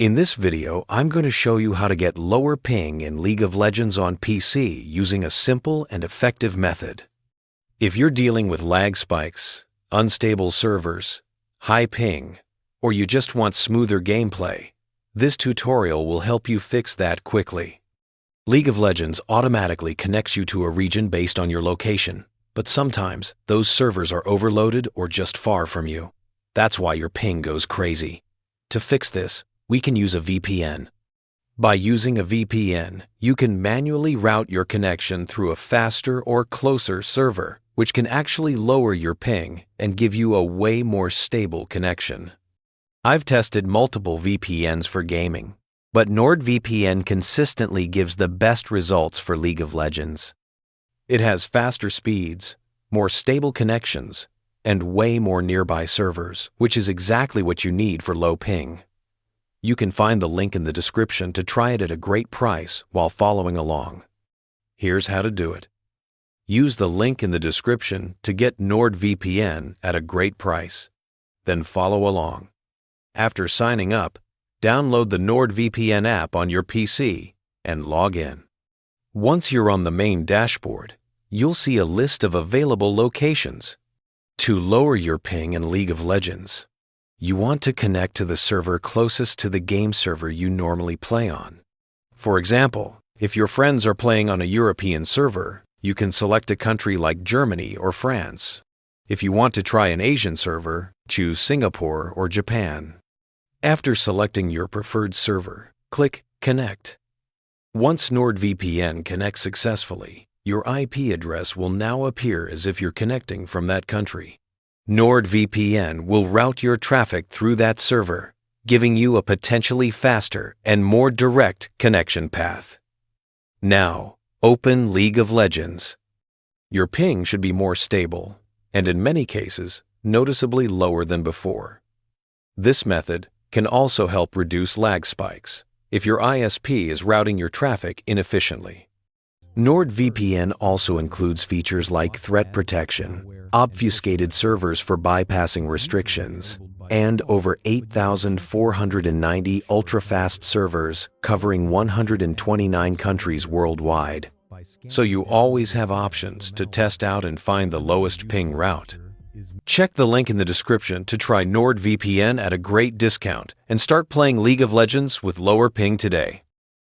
In this video, I'm going to show you how to get lower ping in League of Legends on PC using a simple and effective method. If you're dealing with lag spikes, unstable servers, high ping, or you just want smoother gameplay, this tutorial will help you fix that quickly. League of Legends automatically connects you to a region based on your location, but sometimes those servers are overloaded or just far from you. That's why your ping goes crazy. To fix this, we can use a VPN. By using a VPN, you can manually route your connection through a faster or closer server, which can actually lower your ping and give you a way more stable connection. I've tested multiple VPNs for gaming, but NordVPN consistently gives the best results for League of Legends. It has faster speeds, more stable connections, and way more nearby servers, which is exactly what you need for low ping. You can find the link in the description to try it at a great price while following along. Here's how to do it. Use the link in the description to get NordVPN at a great price. Then follow along. After signing up, download the NordVPN app on your PC and log in. Once you're on the main dashboard, you'll see a list of available locations. To lower your ping in League of Legends, you want to connect to the server closest to the game server you normally play on. For example, if your friends are playing on a European server, you can select a country like Germany or France. If you want to try an Asian server, choose Singapore or Japan. After selecting your preferred server, click Connect. Once NordVPN connects successfully, your IP address will now appear as if you're connecting from that country. NordVPN will route your traffic through that server, giving you a potentially faster and more direct connection path. Now, open League of Legends. Your ping should be more stable, and in many cases, noticeably lower than before. This method can also help reduce lag spikes if your ISP is routing your traffic inefficiently. NordVPN also includes features like threat protection, obfuscated servers for bypassing restrictions, and over 8,490 ultra-fast servers covering 129 countries worldwide. So you always have options to test out and find the lowest ping route. Check the link in the description to try NordVPN at a great discount and start playing League of Legends with lower ping today.